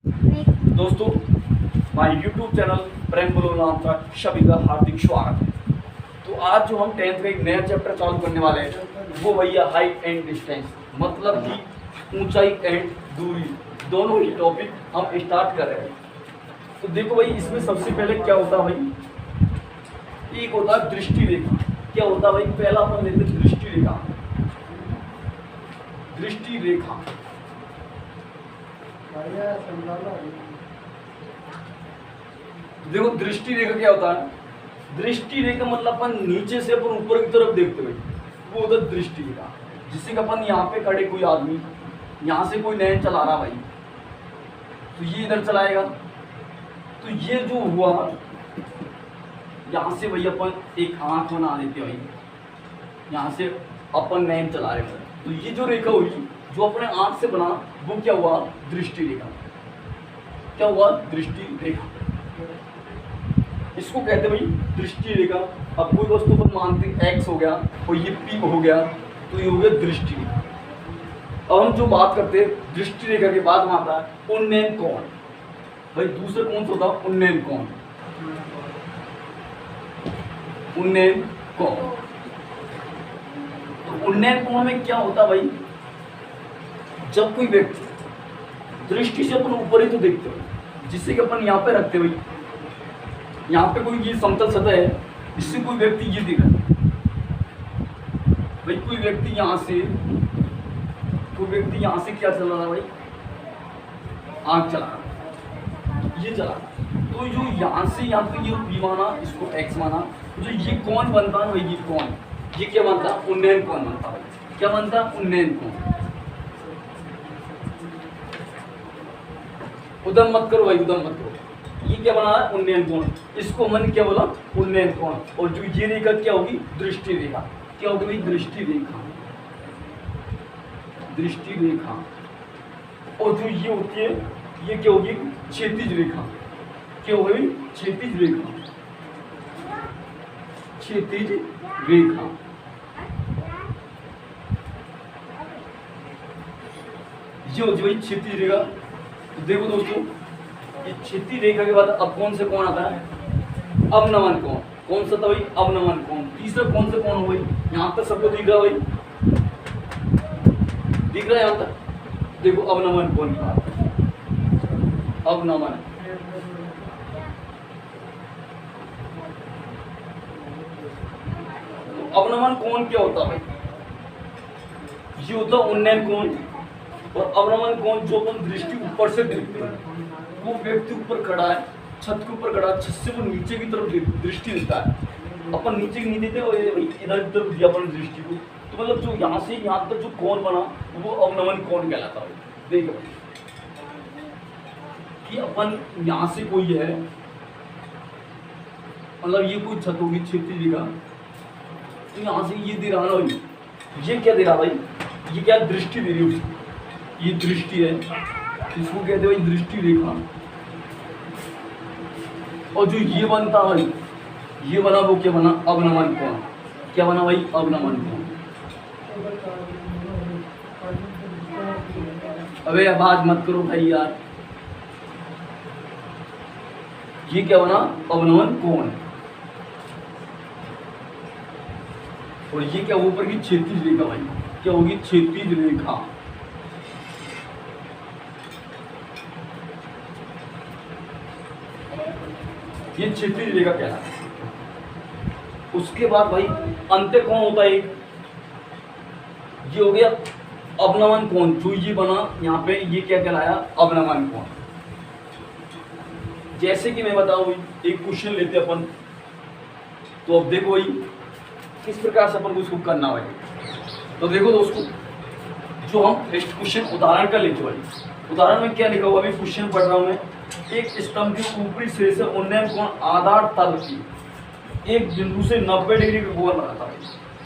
दोस्तों, हमारे YouTube channel प्रेम बोलो नाम का सभी का हार्दिक स्वागत है। तो आज जो हम 10th का एक नया चैप्टर चालू करने वाले हैं वो भैया हाइट एंड डिस्टेंस, मतलब कि ऊंचाई एंड दूरी, दोनों ही टॉपिक हम स्टार्ट कर रहे हैं। तो देखो भाई, इसमें सबसे पहले क्या होता है भाई, एक होता है दृष्टि रेखा। क्या होता है भाई, पहला अपन लेते हैं दृष्टि रेखा। दृष्टि रेखा देखो, दृष्टि रेखा क्या होता है। दृष्टि रेखा मतलब अपन नीचे से अपन ऊपर की तरफ देखते हुए, वो होता है दृष्टि रेखा। जिससे कि अपन यहाँ पे खड़े कोई आदमी, यहाँ से कोई नैन चला रहा भाई, तो ये इधर चलाएगा। तो ये जो हुआ, यहाँ से भाई अपन एक आंख बना देते भाई, यहाँ से अपन नैन चला रहे हैं। तो ये जो रेखा हुई जो अपने आंख से बना, वो क्या हुआ, दृष्टि रेखा। क्या हुआ, दृष्टि रेखा। इसको कहते भाई दृष्टि रेखा। अब कोई वस्तु पर मानते एक्स हो गया और ये पी हो गया, तो ये हो गया दृष्टि रेखा। अब हम जो बात करते हैं दृष्टि रेखा के बाद में आता है उन्नयन कोण। भाई दूसरा कौन सा होता है, उन्नयन कोण। उन्नयन कोण, तो उन्नयन कोण में क्या होता है भाई, जब कोई व्यक्ति दृष्टि से अपन ऊपर ही तो देखते हो, जिससे कि अपन यहाँ पे रखते हुए, यहाँ पे कोई ये समतल सतह है, इससे कोई व्यक्ति ये दिख रहा है भाई, कोई व्यक्ति यहाँ से क्या चला रहा है भाई, आंख चला रहा है, ये चला रहा है। तो जो यहाँ से यहाँ पे ये पी माना, इसको एक्स माना, जो ये कौन बनता है भाई, ये कौन, ये क्या बनता है, उन्नयन कोण बनता है भाई। क्या बनता है, उन्नयन कोण। उदम मत करो भाई, उदम मत करो। ये क्या बना है, उन्नयन कोण। इसको मन क्या बोला, उन्नयन कोण। और जो ये रेखा क्या होगी, दृष्टि रेखा। क्या होगी भाई, दृष्टि रेखा। दृष्टि रेखा। और जो ये होती है, ये क्या होगी, क्षैतिज रेखा। क्या होगी, क्षैतिज रेखा। क्षैतिज रेखा। ये होती है भाई क्षैतिज रेखा। तो देखो दोस्तों, ये क्षैतिज रेखा के बाद अब कौन से कोण आता है, अवनमन कोण। कौन सा था भाई, अवनमन कोण। तीसरा कौन सा कोण हो भाई, यहाँ तक सबको दिख रहा भाई, दिख रहा है यहाँ तक। देखो अवनमन कोण की बात, अवनमन। तो अवनमन कोण क्या होता है भाई, ये होता है उन्नयन कोण। और अवनमन कोण जो अपन दृष्टि ऊपर से देखते हैं, वो व्यक्ति ऊपर खड़ा है, छत के ऊपर खड़ा है, छत से वो नीचे की तरफ दृष्टि देता है। अपन नीचे की नहीं देते, इधर की तरफ दिया अपन दृष्टि को, तो मतलब जो यहाँ से यहाँ तक जो कोण बना, वो अवनमन कोण कहलाता है। देखो कि अपन यहाँ से कोई है, मतलब ये कोई छत होगी क्षैतिज रेखा, तो यहाँ से ये दे रहा ना भाई, ये क्या दे रहा भाई, ये क्या दृष्टि दे रही है, ये दृष्टि है, इसको कहते हैं भाई दृष्टि रेखा। और जो ये बनता है भाई, ये बना, वो क्या बना, अवनमन कोण। क्या बना भाई, अवनमन कोण। अबे आवाज मत करो भाई यार। ये क्या बना, अवनमन कोण। और ये क्या, ऊपर की क्षैतिज रेखा भाई, क्या होगी, क्षैतिज रेखा। ये क्षैतिज रेखा कहलाता है। उसके बाद भाई अंत्य कोण होता है, ये हो गया अवनमन कोण। जो ये बना यहाँ पे, ये क्या कहलाया, अवनमन कोण। जैसे कि मैं बताऊं, एक क्वेश्चन लेते अपन, तो अब देखो भाई किस प्रकार से अपन को इसको करना भाई। तो देखो दोस्तों, जो हम नेक्स्ट क्वेश्चन उदाहरण का लेते भाई, उदाहरण में क्या लिखा हुआ, अभी क्वेश्चन पढ़ रहा हूं मैं। एक स्तंभ के ऊपरी सिरे से उन्नयन कोण आधार तल की एक बिंदु से 90 डिग्री का कोण बनाता है।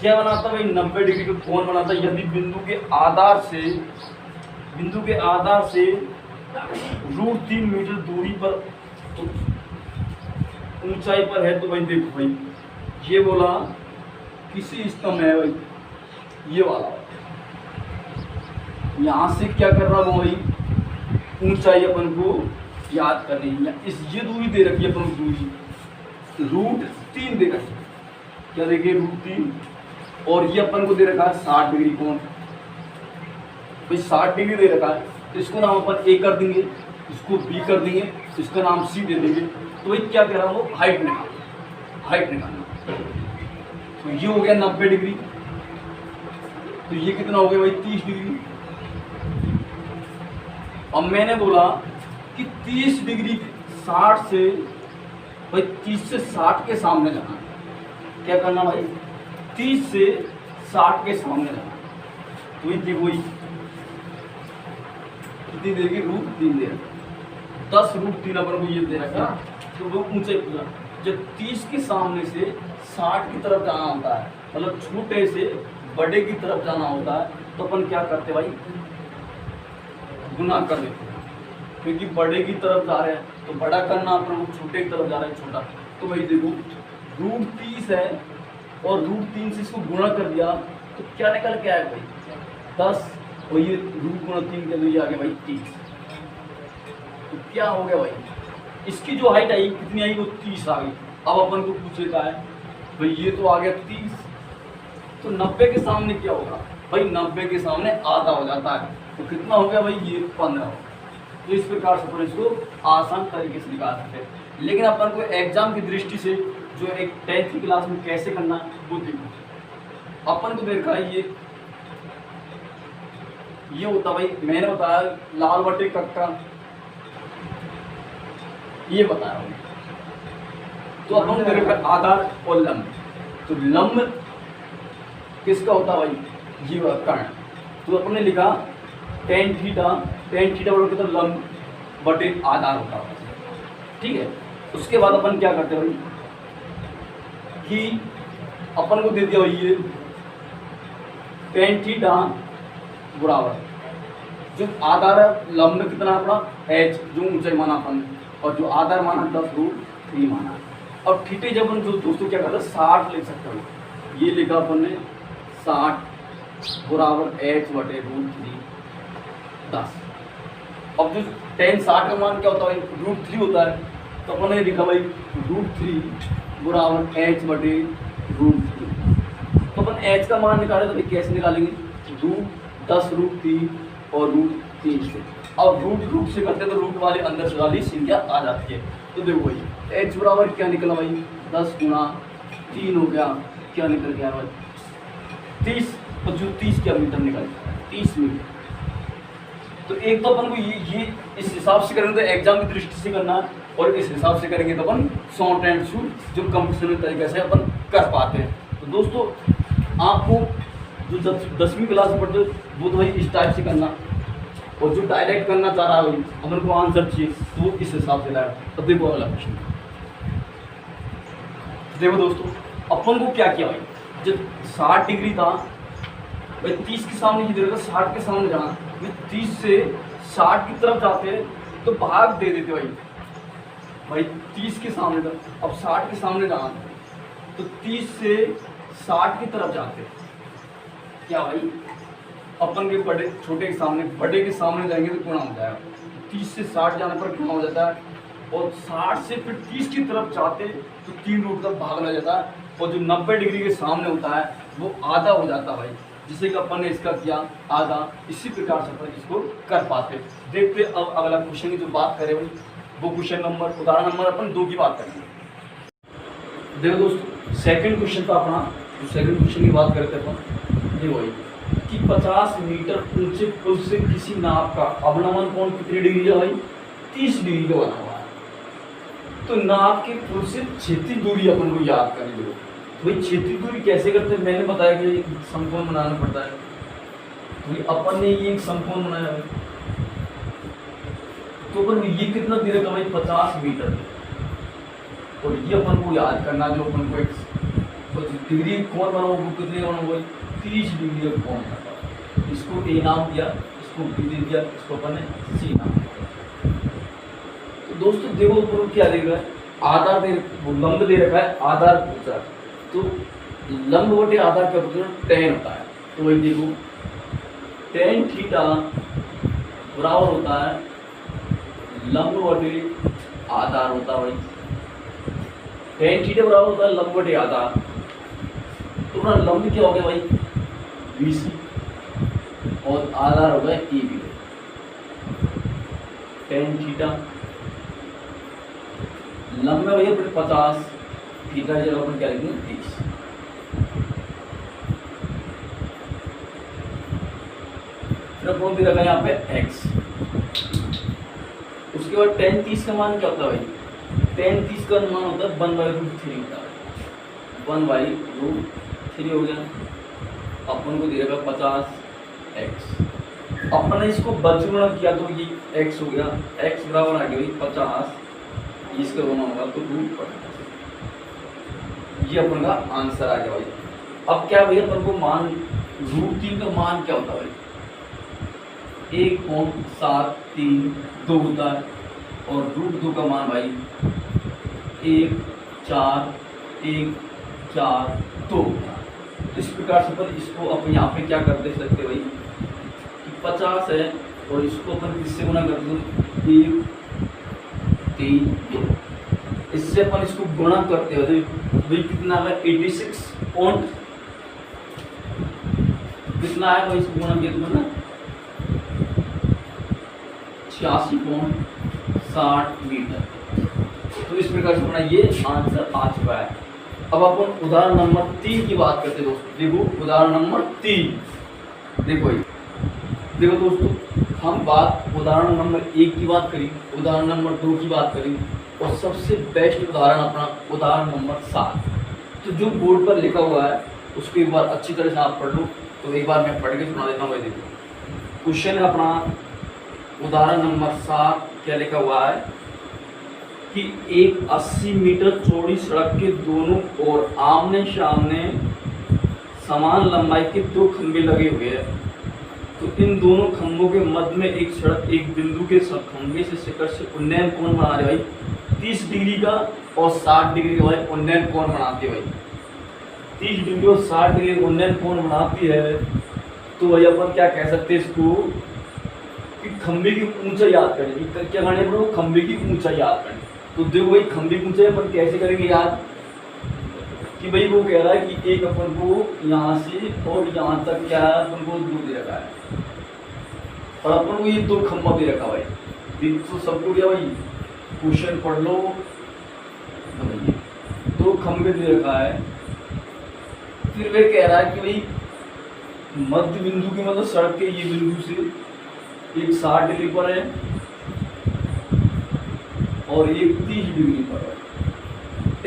क्या बनाता है भाई, 90 डिग्री का कोण बनाता है। यदि बिंदु के आधार से √3 मीटर दूरी पर ऊंचाई पर है, तो भाई देखो भाई, ये बोला किसी स्तंभ है भाई, ये वाला, यहाँ से क्या कर रहा हूँ भाई, ऊंचाई अपन को याद करनी है। इस ये दूरी दे रखी है अपन को, दूरी √3 दे रखी है। क्या देखिए √3, और ये अपन को दे रखा है 60 डिग्री कोण। भाई 60 डिग्री दे रखा है, तो इसको नाम अपन ए कर देंगे, इसको बी कर देंगे, इसका नाम सी दे देंगे। तो भाई क्या कह रहा हूँ, हाइट निकालना। तो ये हो गया 90 डिग्री, तो ये कितना हो गया भाई 30 डिग्री। अब मैंने बोला कि 30 डिग्री 60 से भाई 30 से 60 के सामने जाना। क्या करना भाई, 30 से 60 के सामने जाना। तो ये देखो कितनी देर की √3 दे रखा, 10 √3 अपन को ये दे रखा। तो वो ऊंचे पूरा जब 30 के सामने से 60 की तरफ जाना होता है, मतलब छोटे से बड़े की तरफ जाना होता है, तो अपन क्या करते भाई, गुना कर देते हैं। क्योंकि बड़े की तरफ जा रहे हैं तो बड़ा करना, अपन छोटे की तरफ जा रहे हैं छोटा। तो भाई देखो √30 है और √3 से इसको गुणा कर दिया तो क्या निकल के आया भाई 10, और ये √3 के लिए आ गया भाई 30। तो क्या हो गया भाई, इसकी जो हाइट आई कितनी आई, वो 30 आ गई। अब अपन को पूछेगा है भाई ये तो आ गया 30, तो 90 के सामने क्या होगा भाई, 90 के सामने आधा हो जाता है, तो कितना हो गया भाई, ये 15 होगा। तो इस प्रकार से अपन इसको आसान तरीके से निकाल सकते हैं। लेकिन अपन को एग्जाम की दृष्टि से जो एक 10th की क्लास में कैसे करना है वो देखो। अपन को देखा ये होता भाई, मैंने बताया लाल बटे कक्का, ये बताया हूँ। तो अपन को देखा आधार और लंब। तो लंब किसका होता भाई, ये कर्ण। तो अपन ने लिखा tan थीटा बराबर कितना, लंब बटे आधार होता है, ठीक है। उसके बाद अपन क्या करते हैं भाई कि अपन को दे दिया भाई ये tan थीटा बराबर जो आधार है, लंब में कितना अपना h जो ऊंचाई माना अपन, और जो आधार माना 10 √3 माना। अब थीटे जब अपन जो दोस्तों क्या करते हैं 60 लिख सकते हो, ये लिखा अपन ने 60 बराबर h बटे √3 10। अब जो tan 60 का मान क्या होता है √3 होता है, तो अपन ने लिखा भाई √3 बराबर h बटे √3। तो अपन h का मान निकाले तो भाई कैसे निकालेंगे, 10 √3 और √3 से। अब रूट से करते तो रूट वाले अंदर से वाली संख्या आ जाती है। तो देखो भाई h बराबर क्या निकला भाई 10 गुणा 3 हो गया, क्या निकल गया भाई 30, और जो 30 क्या मीटर निकल 30 मीटर। तो एक तो अपन को ये इस हिसाब से करेंगे तो एग्जाम की दृष्टि से करना है, और इस हिसाब से करेंगे तो अपन शॉर्ट एंड शूट जो कंपटीशन तरीके से अपन कर पाते हैं। तो दोस्तों आपको जो 10वीं क्लास में पढ़ते वो तो भाई इस टाइप से करना, और जो डायरेक्ट करना चाह रहा है भाई अपन को आंसर चाहिए तो इस हिसाब से लाया। तो देखो अगला क्वेश्चन, देखो दोस्तों अपन को क्या किया भाई, जब 60 डिग्री था भाई 30 के सामने ये 60 के सामने जाना, 30 से 60 की तरफ जाते तो भाग दे देते भाई 30 के सामने था, अब 60 के सामने जाना तो 30 से 60 की तरफ जाते क्या भाई अपन के बड़े छोटे के सामने बड़े के सामने जाएंगे तो गुणा हो जाएगा, 30 से 60 जाने पर गुणा हो जाता है, और 60 से फिर 30 की तरफ जाते तो 3 रूट तक भाग लग जाता है, और जो 90 डिग्री के सामने होता है वो आधा हो जाता है भाई, जिसे कि अपन ने इसका किया आधा। इसी प्रकार से अपन इसको कर पाते। देखते अब अगला क्वेश्चन की जो बात करें भाई वो क्वेश्चन नंबर उदाहरण नंबर अपन 2 की बात करेंगे। देखो दोस्तों सेकंड क्वेश्चन था अपना, तो सेकंड क्वेश्चन की बात करते अपन ये वही कि 50 मीटर ऊंचे पुल से किसी नाव का अवनमन कोण कितनी डिग्री है भाई 30 डिग्री का बना हुआ है। तो नाव के पुल से क्षैतिज दूरी अपन को याद कर लो। भाई क्षैतिज दूरी कैसे करते हैं, मैंने बताया कि समकोण बनाना पड़ता है। तो अपन ने ये एक समकोण बनाया है, तो अपन ये कितना दे रखा भाई 50 मीटर, और ये अपन को याद करना जो अपन को एक डिग्री कोण बना वो कितने बना हुआ 30 डिग्री का कोण था। इसको ए नाम दिया, इसको बी दे दिया, इसको अपन ने सी नाम दिया। तो दोस्तों देखो ऊपर क्या दे रहा है, आधार दे लंब दे रखा है, आधार पूछा, तो लंब बटे आधार क्या होता है tan होता है। तो वही देखो tan थीटा बराबर होता है लंब बटे आधार होता है भाई, tan थीटा बराबर होता है लंब बटे आधार। तो अपना लंब क्या हो गया भाई BC और आधार हो गया AB। tan थीटा लंब में भैया 50, थीटा की जगह अपन क्या लिखेंगे 30। फिर अपन दे रखा है यहाँ पे x। उसके बाद tan 30 का मान क्या होता है भाई, tan 30 का मान होता है 1/√3 होता है, 1/√3 हो गया। अपन को दे रखा 50x, अपन ने इसको बच गुणा किया तो ये x हो गया, x बराबर आ गया भाई 50, इसका गुणा होगा तो √50। ये अपन का आंसर आ गया भाई। अब क्या भैया अपन को मान √3 का मान क्या होता है भाई, 1.732 होता है और √2 का मान भाई 14142 होता है। इस प्रकार से अपन इसको अपन यहाँ पे क्या कर दे सकते भाई कि 50 है और इसको अपन किससे गुना कर दो 1 3 2, इससे अपन इसको गुणा करते हैं भाई कितना है 86 पॉइंट कितना है भाई, इसको गुणा किया तो ना 86.60 मीटर। तो इस प्रकार से अपना ये आंसर आ चुका है। अब अपन उदाहरण नंबर 3 की बात करते हैं दोस्तों। देखो उदाहरण नंबर 3, देखो दोस्तों हम उदाहरण नंबर 1 की बात करी, उदाहरण नंबर 2 की बात करी और सबसे बेस्ट उदाहरण अपना उदाहरण नंबर 7। तो जो बोर्ड पर लिखा हुआ है उसको एक बार अच्छी तरह से आप पढ़ लो। तो एक बार मैं पढ़ के सुना देता हूँ भाई। देखो क्वेश्चन है अपना उदाहरण नंबर 7, क्या लिखा हुआ है कि एक 80 मीटर चौड़ी सड़क के दोनों ओर आमने सामने समान लंबाई के 2 खंभे लगे हुए हैं। तो इन दोनों खंभों के मध्य में एक सड़क एक बिंदु के खंभे से शिखर से उन्नयन कोण बना रहे भाई 30 डिग्री का और 60 डिग्री का भाई उन्नयन कोण बनाती है भाई। 30 डिग्री और 60 डिग्री उन्नयन कोण बनाती है। तो भाई अपन क्या कह सकते हैं इसको कि खंभे की ऊंचाई याद करें। क्या करने पर वो खंभे की ऊंचाई याद करें। तो देखो भाई खंभे की ऊंचाई अपन कैसे करेंगे याद कि भाई वो कह रहा है कि एक अपन को यहाँ से और यहाँ तक क्या है अपन को दूर दे रखा है और अपन को ये 2 खंभा दे रखा भाई। तो सबको क्या भाई क्वेश्चन पढ़ लो। 2 खंभे दे रखा है। फिर वे कह रहा है कि भाई मध्य बिंदु की मतलब सड़क के ये बिंदु से एक 60 डिग्री पर है और एक 30 डिग्री पर है।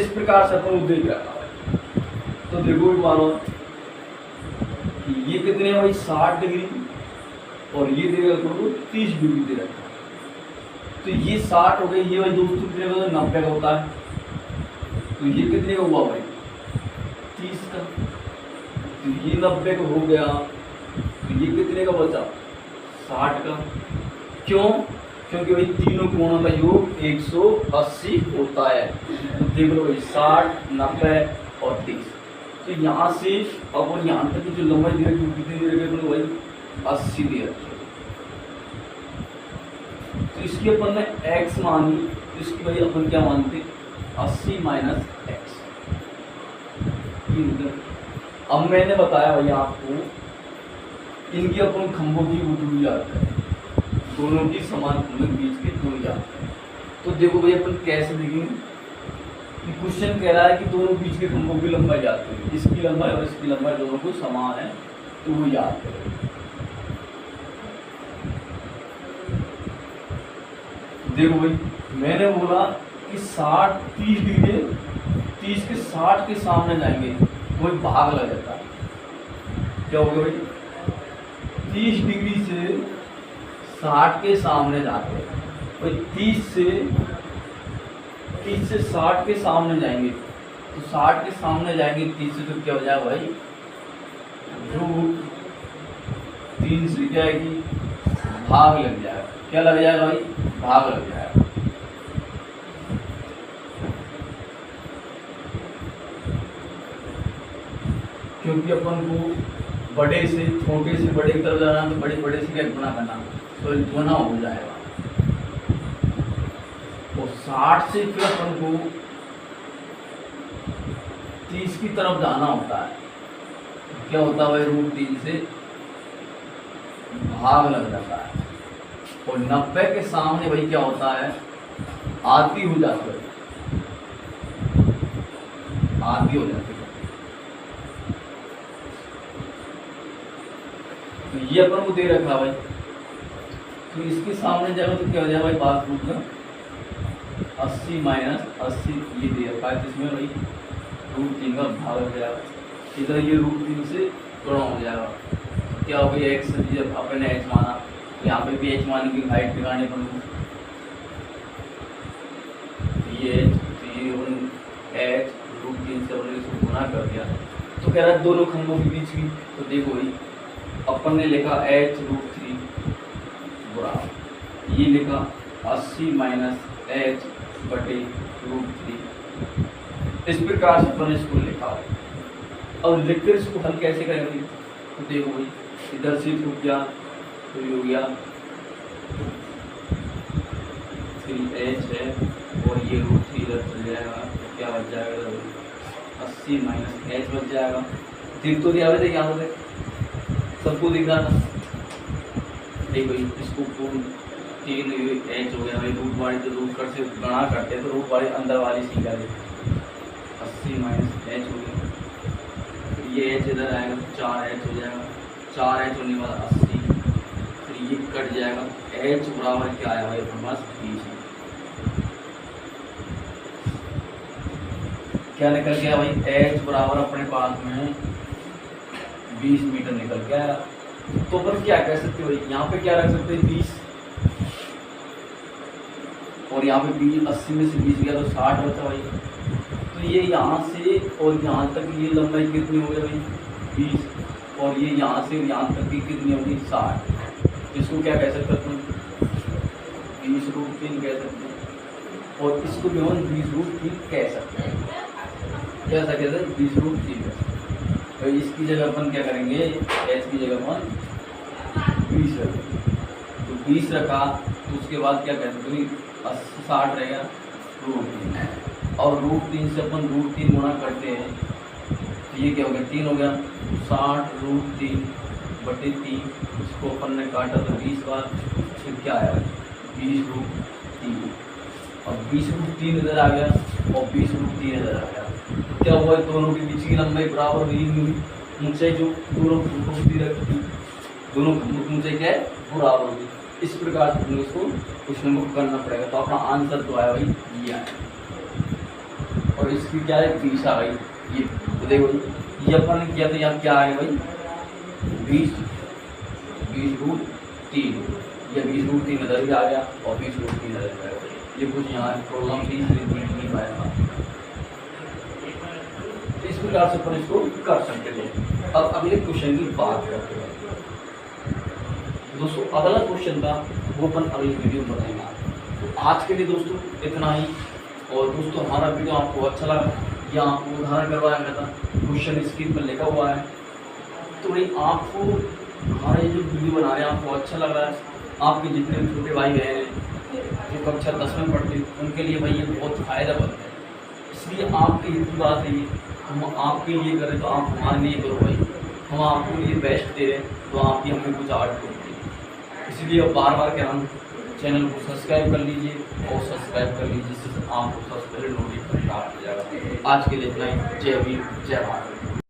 इस प्रकार से अपन को देख रखा है। तो देखो मानो कि ये कितने हैं भाई 60 डिग्री और ये देगा तो 30 डिग्री दे रखा है। तो ये 60 हो गए, ये भाई दोस्तों कितने का 90 का होता है। तो ये कितने का हुआ भाई 30 का। तो ये 90 का हो गया। तो ये कितने का बचा 60 का। क्यों? क्योंकि भाई तीनों कोणों का योग 180 होता है। तो देख लो भाई 60 90 और 30। तो यहाँ से अपन यहाँ तक की जो लंबाई दे रखी कितनी दे रखी है भाई 80 दे रखी है। तो इसकी अपन ने x मानी, तो इसकी भाई अपन क्या मानते 80 माइनस x। अब मैंने बताया भाई आपको इनकी अपन खंभों की दूरी याद है, दोनों की समान खंभों के बीच की दूरी याद है। तो देखो भाई अपन कैसे देखेंगे कि क्वेश्चन कह रहा है कि दोनों बीच के खंभों की लंबाई याद करें। इसकी लंबाई और इसकी लंबाई दोनों को समान है तो वो याद करें। देखो भाई मैंने बोला कि 60 30 डिग्री 30 के 60 के सामने जाएंगे तो भाई भाग लग जाता है। क्या हो गया भाई 30 डिग्री से 60 के सामने जाते हैं भाई 30 से 60 के सामने जाएंगे तो 60 के सामने जाएंगे 30 से तो क्या हो जाएगा भाई √3 से क्या है कि भाग लग जाएगा। क्या लग जाएगा भाई भाग लग जाएगा। क्योंकि अपन को बड़े से छोटे से बड़े की तरफ जाना तो बड़े से क्या गुना करना तो गुना हो जाएगा। तो 60 से फिर अपन को 30 की तरफ जाना होता है। क्या होता है भाई, √3 से भाग लग जाता है और 90 के सामने भाई क्या होता है, आधी हो जाती है, आधी हो जाती है। तो ये अपन को दे रखा भाई, तो इसके सामने जाएगा तो क्या हो जाएगा भाई, बात पूछना 80 - 80 ये दे रखा है, जिसमें भाई √3 का भाग हो जाएगा। इधर ये √3 से गुणा हो जाएगा, क्या हो गया x, जब अपने h माना, यहाँ पे भी h मानी की हाइट निकालने पर ये h √3 से हमने इसको गुना कर दिया। तो कह रहा है दोनों खंडों के बीच की, तो देखो भाई अपन ने लिखा h √3 बराबर ये लिखा 80 - h बटे √3। इस प्रकार से अपन इसको लिखा। और लिखकर इसको हल कैसे करेंगे, तो देखो भाई इधर से रुक गया तो ये हो गया 3h है और ये √3 इधर चल जाएगा, तो क्या बच जाएगा 80 - h बच जाएगा। दिख तो दिया हुआ यहाँ से सबको दिख रहा था। देखो भाई इसको पूर्ण 3h हो गया भाई, रूट वाली तो रूट कर से गणा करते हैं तो रूट वाली अंदर वाली सीखा दे 80 - h हो गया, ये h इधर आएगा तो 4h हो जाएगा, 4h होने वाला 80, फिर ये कट जाएगा, h बराबर क्या आया भाई अपने पास 20। क्या निकल गया भाई, h बराबर अपने पास में 20 मीटर निकल गया। तो अपन क्या कह सकते हो, यहाँ पे क्या रख सकते हैं 20 और यहाँ पे 20, 80 में से 20 गया तो 60 बचा भाई। तो ये यहाँ से और यहाँ तक ये लंबाई कितनी हो गई भाई 20, और ये यहाँ से यहाँ तक की कितनी होगी 60। इसको क्या कह सकते हैं, 20√3 कह सकते हैं, और इसको भी हम 20√3 कह सकते हैं। कैसा कहते हैं 20√3। तो इसकी जगह अपन क्या करेंगे, h की जगह अपन 20 रखेंगे। तो 20 रखा तो उसके बाद क्या कहते हैं 60 रहेगा √3, और √3 से अपन √3 गुणा करते हैं तो ये क्या हो गया 3 हो गया, 60√3 बटे 3, इसको अपन ने काटा तो 20 बार, फिर क्या आया 20√3, और 20√3 इधर आ गया और 20√3 इधर आ गया। तो क्या हुआ, दोनों के बीच की लंबाई बराबर हुई, ऊंचाई जो दोनों खंडों की रखी थी, दोनों खंडों की ऊंचाई क्या है बराबर होगी। इस प्रकार से हमें इसको क्वेश्चन को करना पड़ेगा। तो अपना आंसर तो आया भाई ये आया, और इसकी क्या है 20 आ गई ये। तो देखो ये अपन ने किया तो यहाँ क्या आ गया भाई 20√3, ये 20√3 इधर भी आ गया और 20√3 इधर भी आ गया। ये कुछ यहाँ प्रॉब्लम थी इसलिए नहीं पाया। इस प्रकार से अपन इसको कर सकते थे। अब अगले क्वेश्चन की बात करते हैं दोस्तों। अगला क्वेश्चन था वो अपन अगली वीडियो में बताएंगे। तो आज के लिए दोस्तों इतना ही। और दोस्तों हमारा वीडियो आपको अच्छा लगा या आपको उदाहरण करवाया गया था, क्वेश्चन स्क्रीन पर लिखा हुआ है। तो भाई आपको हमारे जो वीडियो बना रहे हैं आपको अच्छा लग रहा है, आपके जितने भी छोटे भाई बहन हैं जो कक्षा 10 में पढ़ते हैं उनके लिए भाई ये बहुत फ़ायदेमंद है। इसलिए आपकी इतनी बात है ये, हम आपके लिए करें तो आप हमारे लिए करो भाई। हम आपके लिए बेस्ट दे रहे हैं तो आप भी हमें कुछ आर्ट करो। इसलिए अब बार बार क्या हम चैनल को सब्सक्राइब कर लीजिए और सब्सक्राइब कर लीजिए, जिससे आपको सबसे पहले नोटिफिकेशन प्राप्त हो जाएगा। आज के लिए इतना ही। जय भीम, जय भारत।